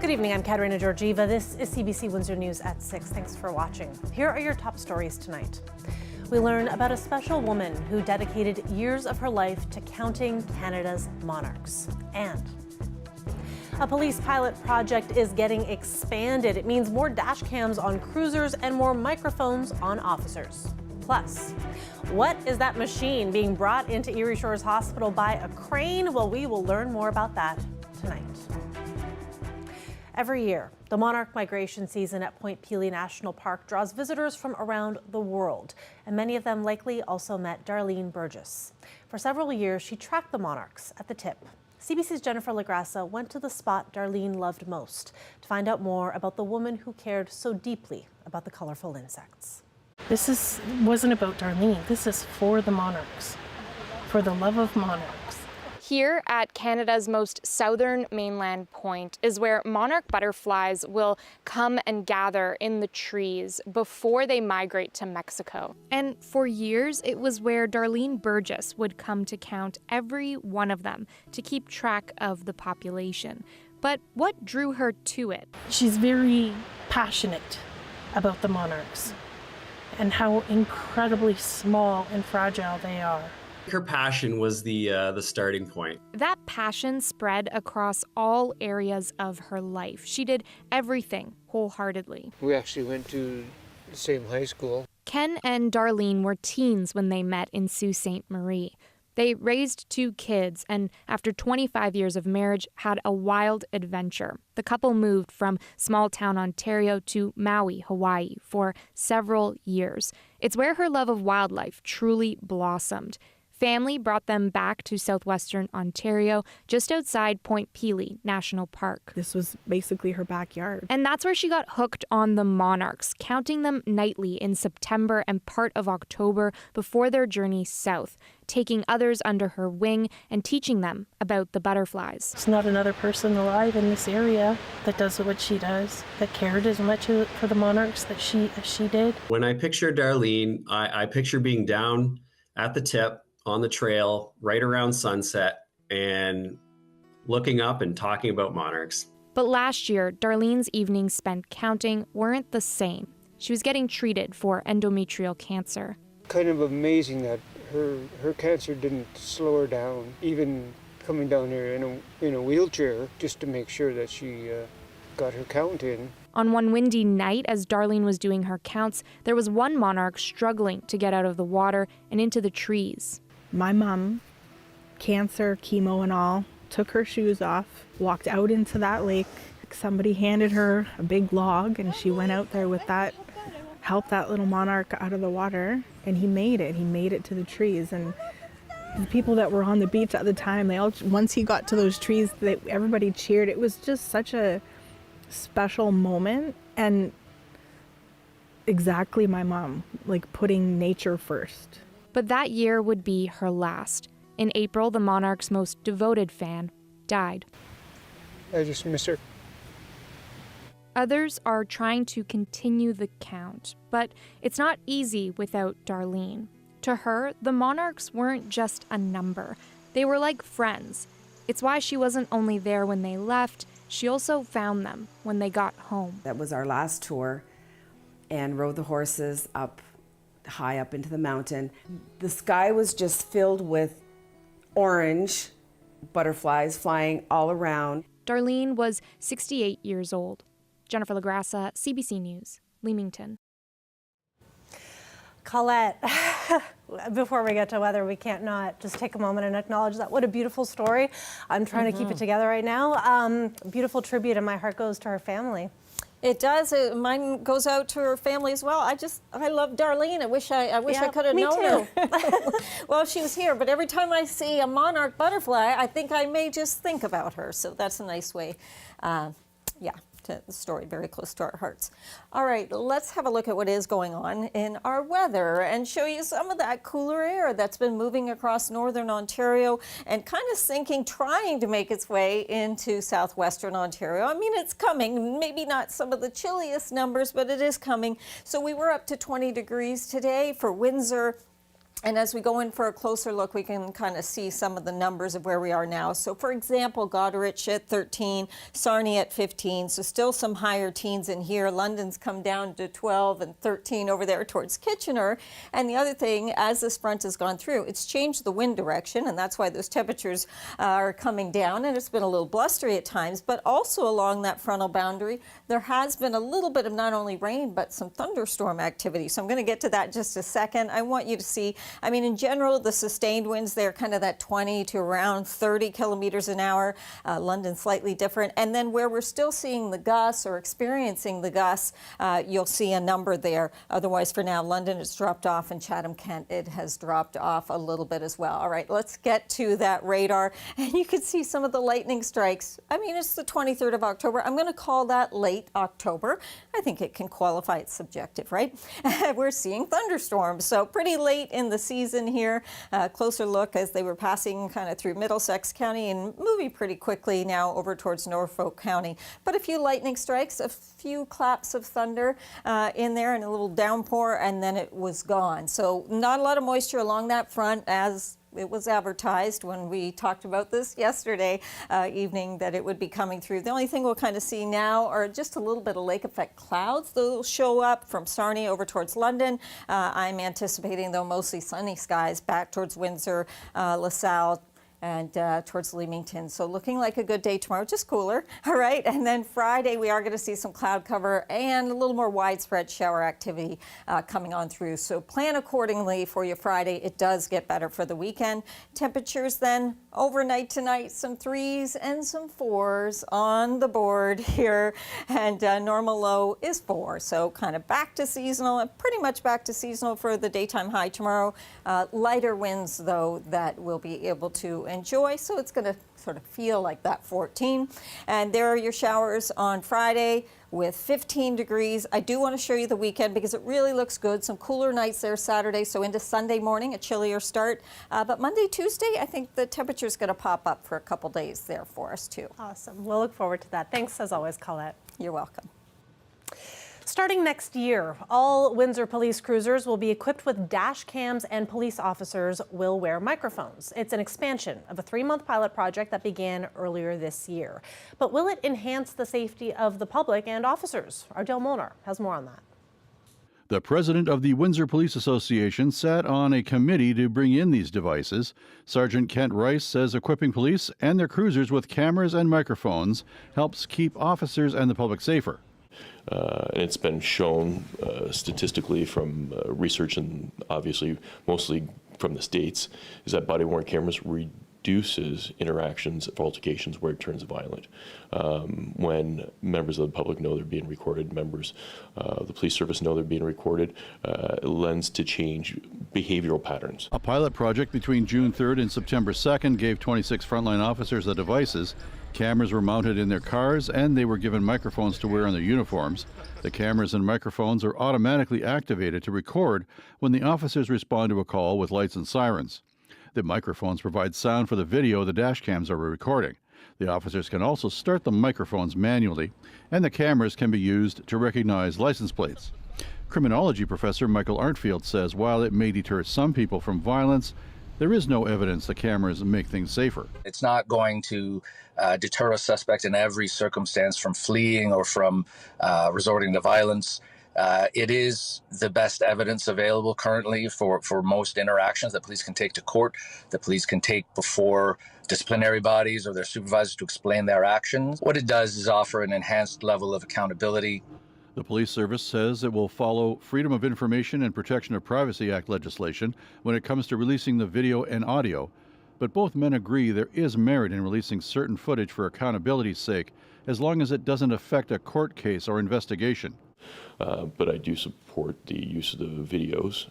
Good evening, I'm Katerina Georgieva. This is CBC Windsor News at 6. Thanks for watching. Here are your top stories tonight. We learn about a special woman who dedicated years of her life to counting Canada's monarchs. And a police pilot project is getting expanded. It means more dash cams on cruisers and more microphones on officers. Plus, what is that machine being brought into Erie Shores Hospital by a crane? Well, we will learn more about that tonight. Every year, the monarch migration season at Point Pelee National Park draws visitors from around the world, and many of them likely also met Darlene Burgess. For several years, she tracked the monarchs at the tip. CBC's Jennifer LaGrassa went to the spot Darlene loved most to find out more about the woman who cared so deeply about the colorful insects. This wasn't about Darlene. This is for the monarchs, for the love of monarchs. Here at Canada's most southern mainland point is where monarch butterflies will come and gather in the trees before they migrate to Mexico. And for years, it was where Darlene Burgess would come to count every one of them to keep track of the population. But what drew her to it? She's very passionate about the monarchs and how incredibly small and fragile they are. Her passion was the starting point. That passion spread across all areas of her life. She did everything wholeheartedly. We actually went to the same high school. Ken and Darlene were teens when they met in Sault Ste. Marie. They raised 2 kids and after 25 years of marriage had a wild adventure. The couple moved from small town Ontario to Maui, Hawaii for several years. It's where her love of wildlife truly blossomed. Family brought them back to southwestern Ontario, just outside Point Pelee National Park. This was basically her backyard. And that's where she got hooked on the monarchs, counting them nightly in September and part of October before their journey south, taking others under her wing and teaching them about the butterflies. There's not another person alive in this area that does what she does, that cared as much for the monarchs as she did. When I picture Darlene, I picture being down at the tip on the trail right around sunset and looking up and talking about monarchs. But last year, Darlene's evenings spent counting weren't the same. She was getting treated for endometrial cancer. Kind of amazing that her cancer didn't slow her down, even coming down here in a wheelchair just to make sure that she got her count in. On one windy night, as Darlene was doing her counts, there was one monarch struggling to get out of the water and into the trees. My mom, cancer, chemo and all, took her shoes off, walked out into that lake. Somebody handed her a big log and she went out there with that, helped that little monarch out of the water, and he made it. He made it to the trees. And the people that were on the beach at the time, once he got to those trees, everybody cheered. It was just such a special moment, and exactly my mom, like putting nature first. But that year would be her last. In April, the monarch's most devoted fan died. I just miss her. Others are trying to continue the count, but it's not easy without Darlene. To her, the monarchs weren't just a number. They were like friends. It's why she wasn't only there when they left, she also found them when they got home. That was our last tour, and rode the horses high up into the mountain. The sky was just filled with orange butterflies flying all around. Darlene was 68 years old. Jennifer LaGrassa, CBC News, Leamington. Colette, before we get to weather, we can't not just take a moment and acknowledge that. What a beautiful story. I'm trying to keep it together right now. Beautiful tribute, and my heart goes to her family. It does. Mine goes out to her family as well. I love Darlene. I wish I could have known her. Well, she was here, but every time I see a monarch butterfly, I think I may just think about her. So that's a nice way. The story very close to our hearts. All right, let's have a look at what is going on in our weather and show you some of that cooler air that's been moving across northern Ontario and kind of sinking, trying to make its way into southwestern Ontario. I mean, it's coming, maybe not some of the chilliest numbers, but it is coming. So we were up to 20 degrees today for Windsor. And as we go in for a closer look, we can kind of see some of the numbers of where we are now. So, for example, Goderich at 13, Sarnia at 15, so still some higher teens in here. London's come down to 12 and 13 over there towards Kitchener. And the other thing, as this front has gone through, it's changed the wind direction, and that's why those temperatures are coming down. And it's been a little blustery at times, but also along that frontal boundary, there has been a little bit of not only rain, but some thunderstorm activity. So I'm going to get to that in just a second. I want you to see, I mean, in general, the sustained winds, they're kind of that 20 to around 30 kilometers an hour. London slightly different. And then where we're still seeing the gusts or experiencing the gusts, you'll see a number there. Otherwise, for now, London has dropped off, and Chatham-Kent, it has dropped off a little bit as well. All right, let's get to that radar. And you can see some of the lightning strikes. I mean, it's the 23rd of October. I'm going to call that late October. I think it can qualify. It's subjective, right? We're seeing thunderstorms. So pretty late in the season here. Closer look as they were passing kind of through Middlesex County and moving pretty quickly now over towards Norfolk County. But a few lightning strikes, a few claps of thunder in there, and a little downpour, and then it was gone. So not a lot of moisture along that front, as it was advertised when we talked about this yesterday evening that it would be coming through. The only thing we'll kind of see now are just a little bit of lake effect clouds. They'll show up from Sarnia over towards London. I'm anticipating, though, mostly sunny skies back towards Windsor, LaSalle, and towards Leamington. So looking like a good day tomorrow, just cooler. All right. And then Friday, we are going to see some cloud cover and a little more widespread shower activity coming on through. So plan accordingly for your Friday. It does get better for the weekend. Temperatures then overnight tonight, some 3s and some 4s on the board here. And normal low is 4. So kind of back to seasonal, and pretty much back to seasonal for the daytime high tomorrow. Lighter winds, though, that we'll be able to enjoy, so it's going to sort of feel like that 14. And there are your showers on Friday with 15 degrees. I do want to show you the weekend because it really looks good. Some cooler nights there Saturday, so into Sunday morning, a chillier start. But Monday, Tuesday, I think the temperature is going to pop up for a couple days there for us too. Awesome. We'll look forward to that. Thanks as always, Colette. You're welcome. Starting next year, all Windsor police cruisers will be equipped with dash cams, and police officers will wear microphones. It's an expansion of a 3-month pilot project that began earlier this year. But will it enhance the safety of the public and officers? Ardell Molnar has more on that. The president of the Windsor Police Association sat on a committee to bring in these devices. Sergeant Kent Rice says equipping police and their cruisers with cameras and microphones helps keep officers and the public safer. And it's been shown statistically from research, and obviously mostly from the States, is that body-worn cameras reduces interactions or altercations where it turns violent. When members of the public know they're being recorded, members of the police service know they're being recorded, it lends to change behavioral patterns. A pilot project between June 3rd and September 2nd gave 26 frontline officers the devices. Cameras were mounted in their cars, and they were given microphones to wear on their uniforms. The cameras and microphones are automatically activated to record when the officers respond to a call with lights and sirens. The microphones provide sound for the video the dash cams are recording. The officers can also start the microphones manually, and the cameras can be used to recognize license plates. Criminology professor Michael Arntfield says while it may deter some people from violence, there is no evidence the cameras make things safer. It's not going to deter a suspect in every circumstance from fleeing or from resorting to violence. It is the best evidence available currently for most interactions that police can take to court, that police can take before disciplinary bodies or their supervisors to explain their actions. What it does is offer an enhanced level of accountability. The police service says it will follow Freedom of Information and Protection of Privacy Act legislation when it comes to releasing the video and audio. But both men agree there is merit in releasing certain footage for accountability's sake, as long as it doesn't affect a court case or investigation. But I do support the use of the videos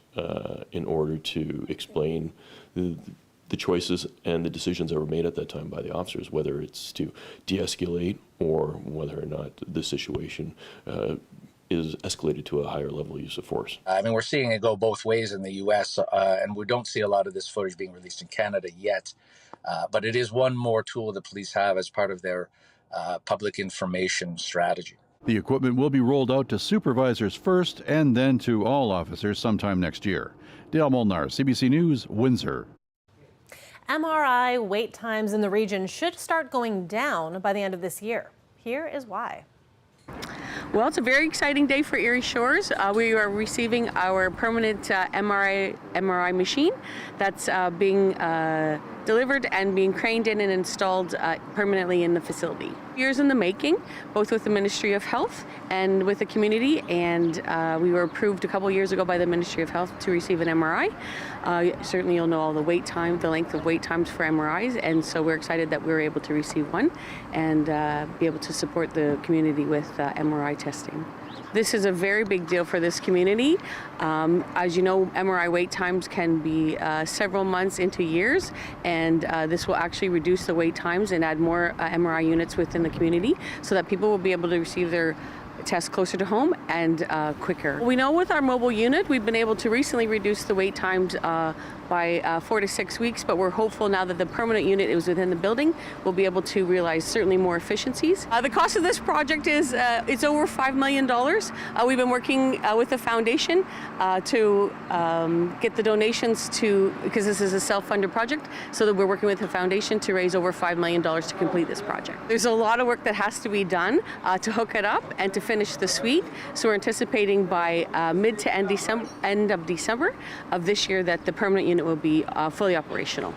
in order to explain the choices and the decisions that were made at that time by the officers, whether it's to de-escalate or whether or not the situation is escalated to a higher level of use of force. I mean, we're seeing it go both ways in the U.S., and we don't see a lot of this footage being released in Canada yet. But it is one more tool the police have as part of their public information strategy. The equipment will be rolled out to supervisors first and then to all officers sometime next year. Dale Molnar, CBC News, Windsor. MRI wait times in the region should start going down by the end of this year. Here is why. Well, it's a very exciting day for Erie Shores. We are receiving our permanent MRI machine that's being delivered and being craned in and installed permanently in the facility. Years in the making, both with the Ministry of Health and with the community, and we were approved a couple years ago by the Ministry of Health to receive an MRI. Certainly you'll know all the wait time, the length of wait times for MRIs, and so we're excited that we were able to receive one and be able to support the community with MRI testing. This is a very big deal for this community. As you know, MRI wait times can be several months into years, and this will actually reduce the wait times and add more MRI units within the community so that people will be able to receive their tests closer to home and quicker. We know with our mobile unit, we've been able to recently reduce the wait times by 4 to 6 weeks, but we're hopeful now that the permanent unit is within the building, we'll be able to realize certainly more efficiencies. The cost of this project is it's over $5 million. We've been working with the foundation to get the donations because this is a self-funded project, so that we're working with the foundation to raise over $5 million to complete this project. There's a lot of work that has to be done to hook it up and to finish the suite, so we're anticipating by mid to end of December of this year that the permanent unit will be fully operational.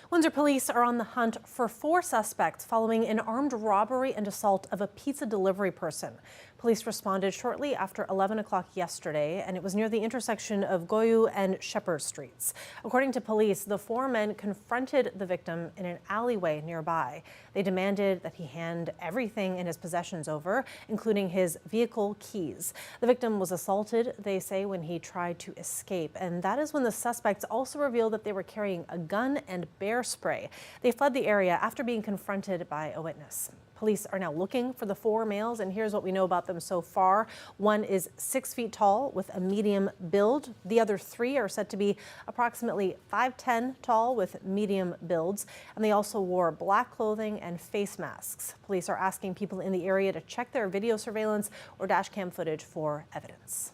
Windsor police are on the hunt for 4 suspects following an armed robbery and assault of a pizza delivery person. Police responded shortly after 11 o'clock yesterday, and it was near the intersection of Goyu and Shepherd Streets. According to police, the 4 men confronted the victim in an alleyway nearby. They demanded that he hand everything in his possessions over, including his vehicle keys. The victim was assaulted, they say, when he tried to escape, and that is when the suspects also revealed that they were carrying a gun and bear spray. They fled the area after being confronted by a witness. Police are now looking for the 4 males, and here's what we know about them so far. One is 6 feet tall with a medium build. The other 3 are said to be approximately 5'10" tall with medium builds, and they also wore black clothing and face masks. Police are asking people in the area to check their video surveillance or dash cam footage for evidence.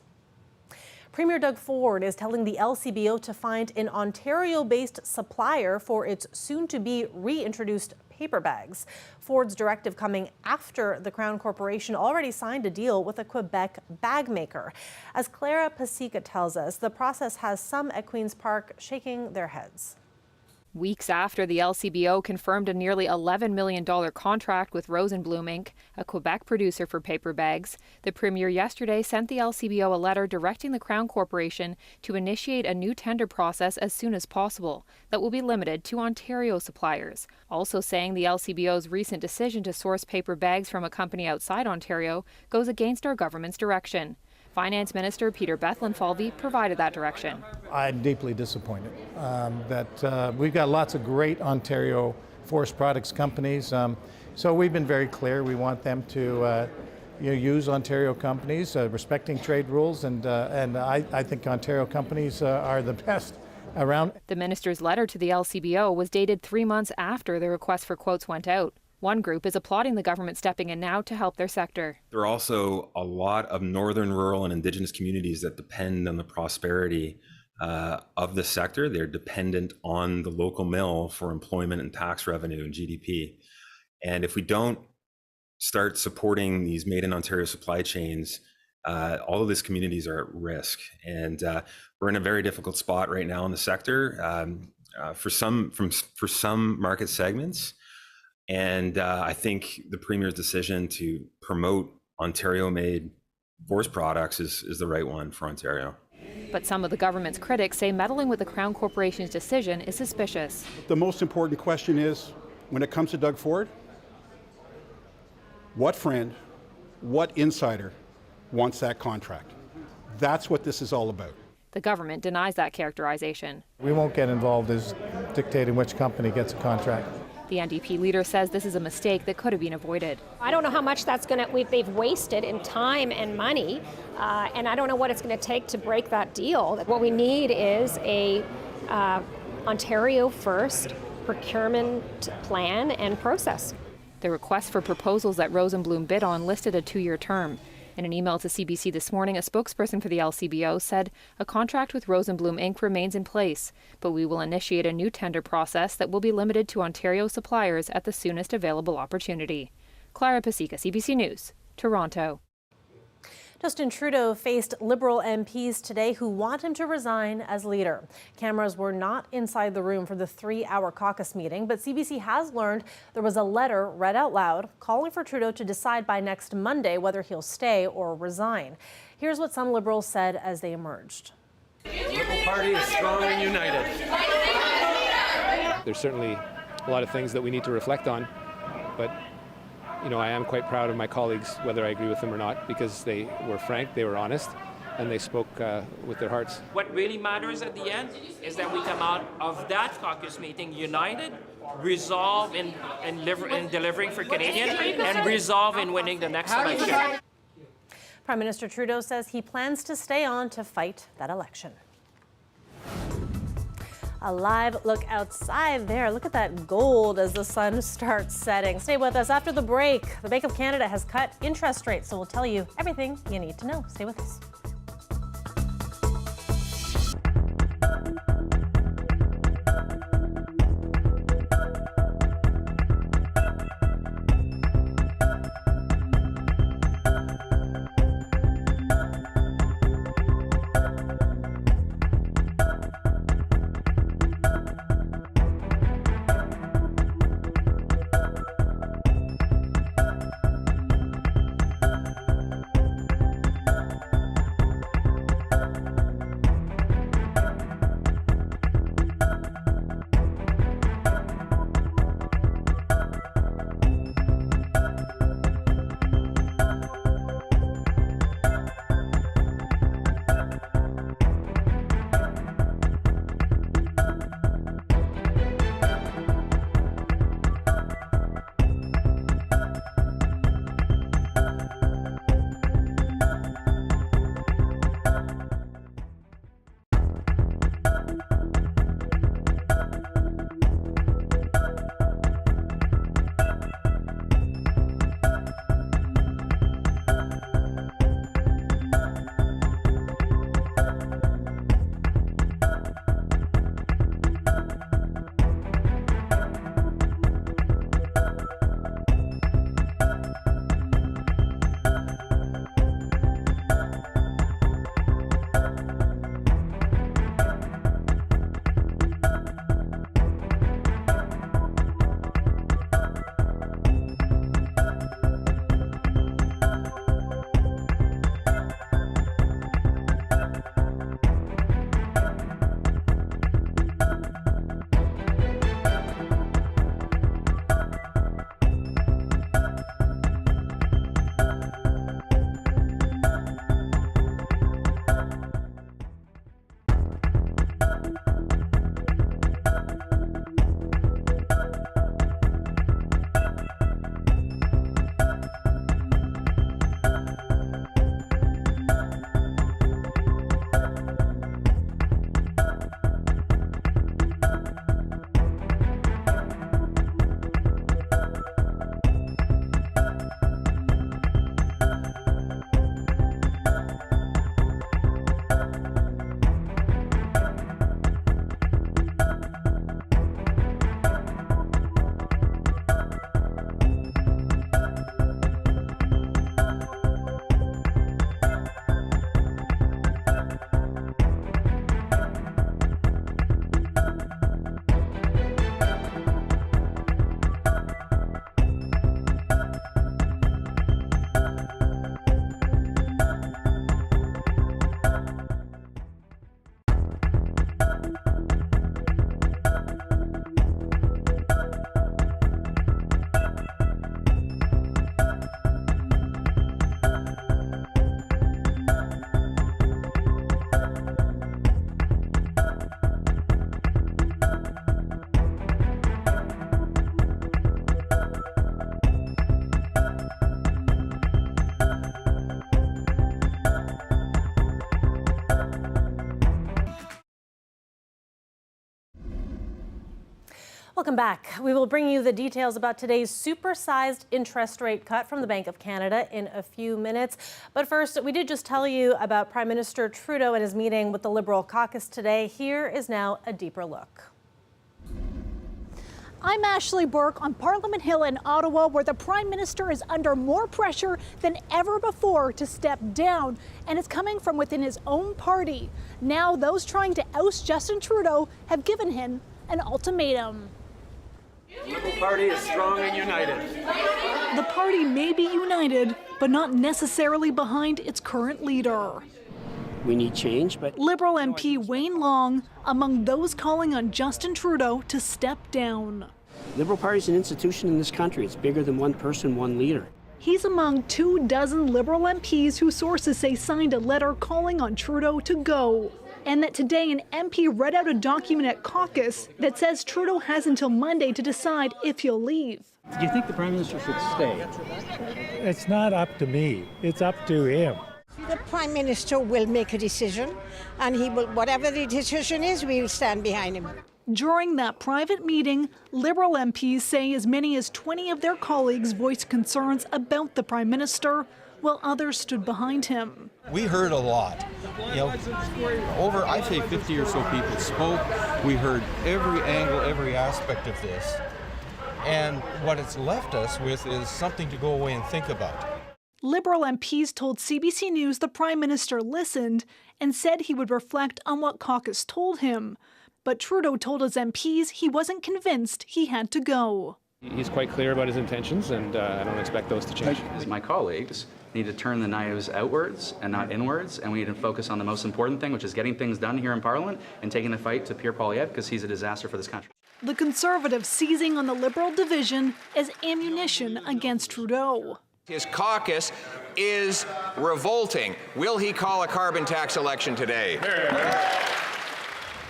Premier Doug Ford is telling the LCBO to find an Ontario-based supplier for its soon-to-be reintroduced paper bags. Ford's directive coming after the Crown Corporation already signed a deal with a Quebec bag maker. As Clara Pasica tells us, the process has some at Queen's Park shaking their heads. Weeks after the LCBO confirmed a nearly $11 million contract with Rosenbloom Inc., a Quebec producer for paper bags, the Premier yesterday sent the LCBO a letter directing the Crown Corporation to initiate a new tender process as soon as possible that will be limited to Ontario suppliers, also saying the LCBO's recent decision to source paper bags from a company outside Ontario goes against our government's direction. Finance Minister Peter Bethlenfalvy provided that direction. I'm deeply disappointed that we've got lots of great Ontario forest products companies. So we've been very clear. We want them to use Ontario companies, respecting trade rules, and I think Ontario companies are the best around. The minister's letter to the LCBO was dated 3 months after the request for quotes went out. One group is applauding the government stepping in now to help their sector. There are also a lot of northern, rural, and Indigenous communities that depend on the prosperity of the sector. They're dependent on the local mill for employment and tax revenue and GDP. And if we don't start supporting these made in Ontario supply chains, all of these communities are at risk. And we're in a very difficult spot right now in the sector for some market segments. And I think the Premier's decision to promote Ontario-made forest products is the right one for Ontario. But some of the government's critics say meddling with the Crown Corporation's decision is suspicious. The most important question is, when it comes to Doug Ford, what friend, what insider wants that contract? That's what this is all about. The government denies that characterization. We won't get involved as dictating which company gets a contract. The NDP leader says this is a mistake that could have been avoided. I don't know how much that's they've wasted in time and money, and I don't know what it's going to take to break that deal. What we need is a Ontario first procurement plan and process. The request for proposals that Rosenbloom bid on listed a 2-year term. In an email to CBC this morning, a spokesperson for the LCBO said a contract with Rosenblum Inc. remains in place, but we will initiate a new tender process that will be limited to Ontario suppliers at the soonest available opportunity. Clara Pasica, CBC News, Toronto. Justin Trudeau faced Liberal MPs today who want him to resign as leader. Cameras were not inside the room for the 3-hour caucus meeting, but CBC has learned there was a letter read out loud calling for Trudeau to decide by next Monday whether he'll stay or resign. Here's what some Liberals said as they emerged. The Liberal Party is strong and united. There's certainly a lot of things that we need to reflect on, but I am quite proud of my colleagues, whether I agree with them or not, because they were frank, they were honest, and they spoke with their hearts. What really matters at the end is that we come out of that caucus meeting united, resolve in delivering for Canadians, and resolve in winning the next election. Prime Minister Trudeau says he plans to stay on to fight that election. A live look outside there. Look at that gold as the sun starts setting. Stay with us after the break. The Bank of Canada has cut interest rates, so we'll tell you everything you need to know. Stay with us. Welcome back. We will bring you the details about today's supersized interest rate cut from the Bank of Canada in a few minutes. But first, we did just tell you about Prime Minister Trudeau and his meeting with the Liberal caucus today. Here is now a deeper look. I'm Ashley Burke on Parliament Hill in Ottawa, where the Prime Minister is under more pressure than ever before to step down, and it's coming from within his own party. Now those trying to oust Justin Trudeau have given him an ultimatum. The Liberal Party is strong and united. The party may be united, but not necessarily behind its current leader. We need change, but Liberal MP Wayne Long among those calling on Justin Trudeau to step down. Liberal Party is an institution in this country. It's bigger than one person, one leader. He's among 24 Liberal MPs who sources say signed a letter calling on Trudeau to go. And that today an MP read out a document at caucus that says Trudeau has until Monday to decide if he'll leave. Do you think the Prime Minister should stay? It's not up to me. It's up to him. The Prime Minister will make a decision, and he will, whatever the decision is, we will stand behind him. During that private meeting, Liberal MPs say as many as 20 of their colleagues voiced concerns about the Prime Minister, while others stood behind him. We heard a lot. Over, I'd say 50 or so people spoke. We heard every angle, every aspect of this. And what it's left us with is something to go away and think about. Liberal MPs told CBC News the Prime Minister listened and said he would reflect on what caucus told him. But Trudeau told his MPs he wasn't convinced he had to go. He's quite clear about his intentions, and I don't expect those to change. My colleagues need to turn the knives outwards and not inwards, and we need to focus on the most important thing, which is getting things done here in Parliament and taking the fight to Pierre Poilievre, because he's a disaster for this country. The Conservatives seizing on the Liberal division as ammunition against Trudeau. His caucus is revolting. Will he call a carbon tax election today?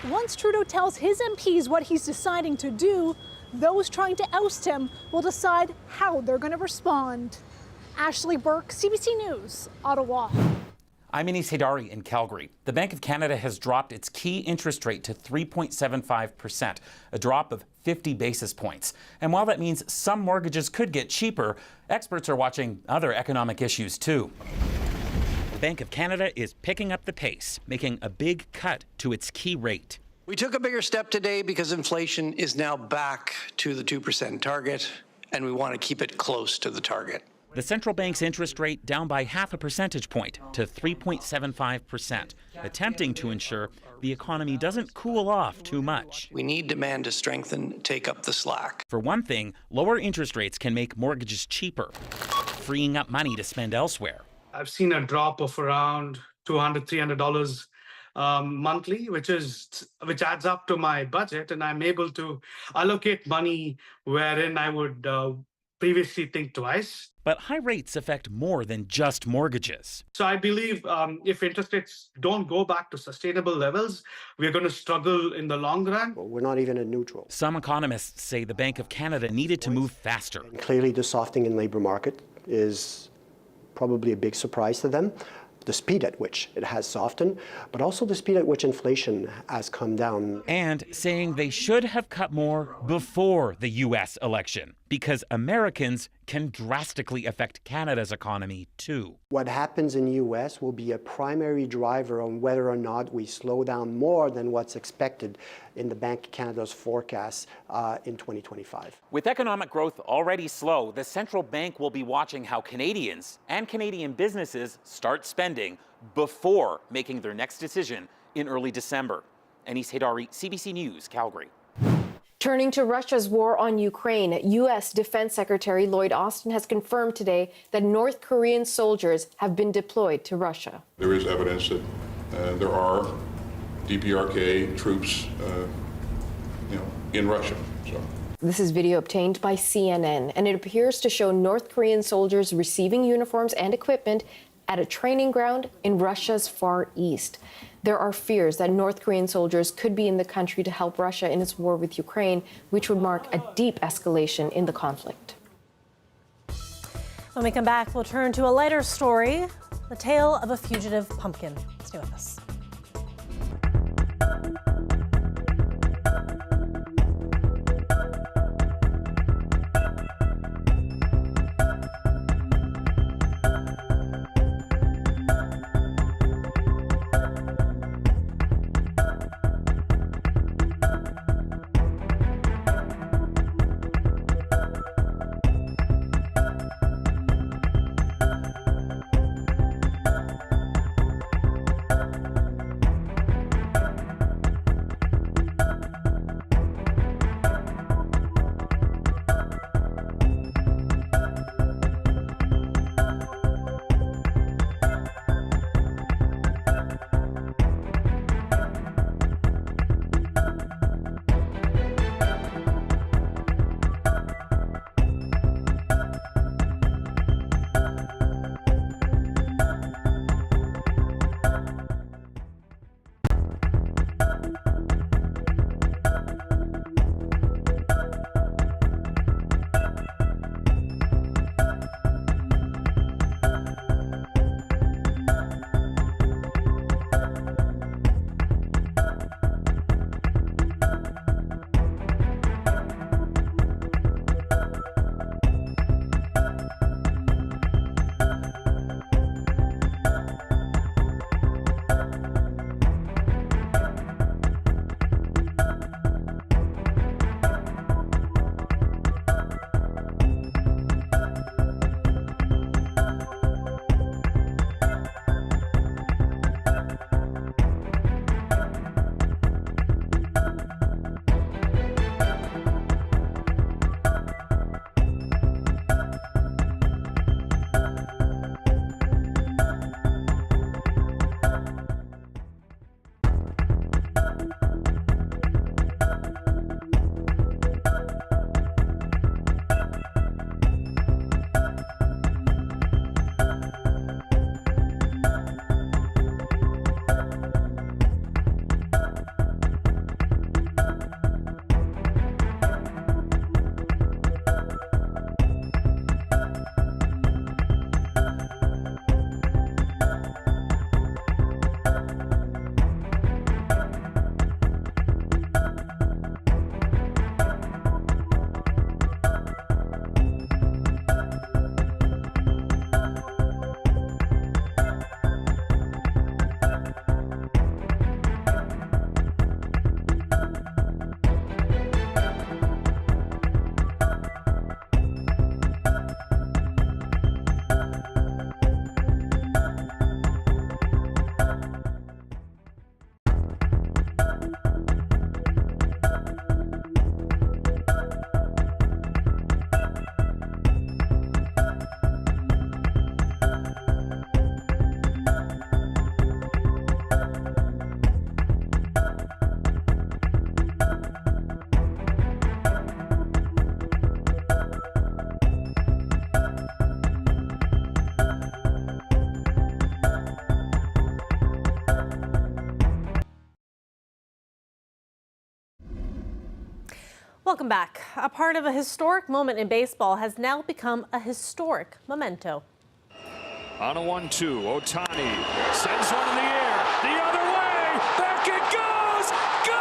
Once Trudeau tells his MPs what he's deciding to do, those trying to oust him will decide how they're going to respond. Ashley Burke, CBC News, Ottawa. I'm Anis Haidari in Calgary. The Bank of Canada has dropped its key interest rate to 3.75%, a drop of 50 basis points. And while that means some mortgages could get cheaper, experts are watching other economic issues too. The Bank of Canada is picking up the pace, making a big cut to its key rate. We took a bigger step today because inflation is now back to the 2% target, and we want to keep it close to the target. The central bank's interest rate down by half a percentage point to 3.75%, attempting to ensure the economy doesn't cool off too much. We need demand to strengthen, take up the slack. For one thing, lower interest rates can make mortgages cheaper, freeing up money to spend elsewhere. I've seen a drop of around $200, $300 monthly, which adds up to my budget, and I'm able to allocate money wherein I would previously think twice. But high rates affect more than just mortgages. So I believe if interest rates don't go back to sustainable levels, we're going to struggle in the long run. Well, we're not even at neutral. Some economists say the Bank of Canada needed to move faster. And clearly, the softening in labor market is probably a big surprise to them. The speed at which it has softened, but also the speed at which inflation has come down. And saying they should have cut more before the U.S. election, because Americans can drastically affect Canada's economy too. What happens in the U.S. will be a primary driver on whether or not we slow down more than what's expected in the Bank of Canada's forecast in 2025. With economic growth already slow, the central bank will be watching how Canadians and Canadian businesses start spending before making their next decision in early December. Anis Haidari, CBC News, Calgary. Turning to Russia's war on Ukraine, U.S. Defense Secretary Lloyd Austin has confirmed today that North Korean soldiers have been deployed to Russia. There is evidence that there are DPRK troops, in Russia. So. This is video obtained by CNN, and it appears to show North Korean soldiers receiving uniforms and equipment at a training ground in Russia's Far East. There are fears that North Korean soldiers could be in the country to help Russia in its war with Ukraine, which would mark a deep escalation in the conflict. When we come back, we'll turn to a lighter story, the tale of a fugitive pumpkin. Stay with us. Welcome back. A part of a historic moment in baseball has now become a historic memento. On a 1-2, Ohtani sends one in the air. The other way. Back it goes. Gone!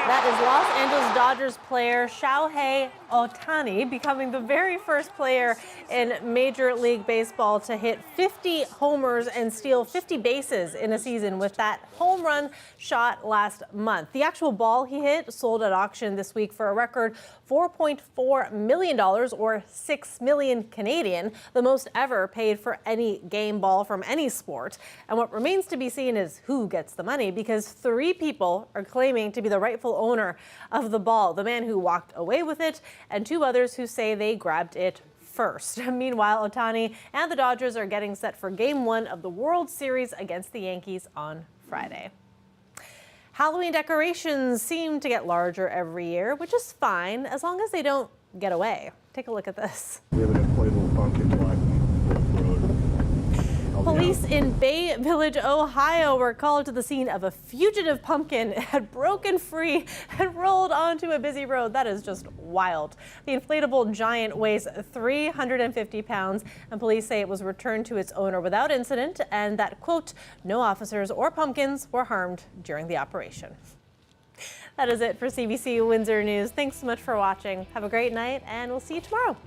That is Los Angeles Dodgers player Shohei Ohtani becoming the very first player in Major League Baseball to hit 50 homers and steal 50 bases in a season with that home run shot last month. The actual ball he hit sold at auction this week for a record $4.4 million or 6 million Canadian, the most ever paid for any game ball from any sport. And what remains to be seen is who gets the money, because 3 people are claiming to be the rightful owner of the ball, the man who walked away with it and 2 others who say they grabbed it first. Meanwhile, Ohtani and the Dodgers are getting set for Game 1 of the World Series against the Yankees on Friday. Halloween decorations seem to get larger every year, which is fine as long as they don't get away. Take a look at this. We have an inflatable pumpkin block road. Police in Bay Village, Ohio were called to the scene of a fugitive pumpkin. It had broken free and rolled onto a busy road. That is just wild. The inflatable giant weighs 350 pounds, and police say it was returned to its owner without incident and that, quote, no officers or pumpkins were harmed during the operation. That is it for CBC Windsor News. Thanks so much for watching. Have a great night, and we'll see you tomorrow.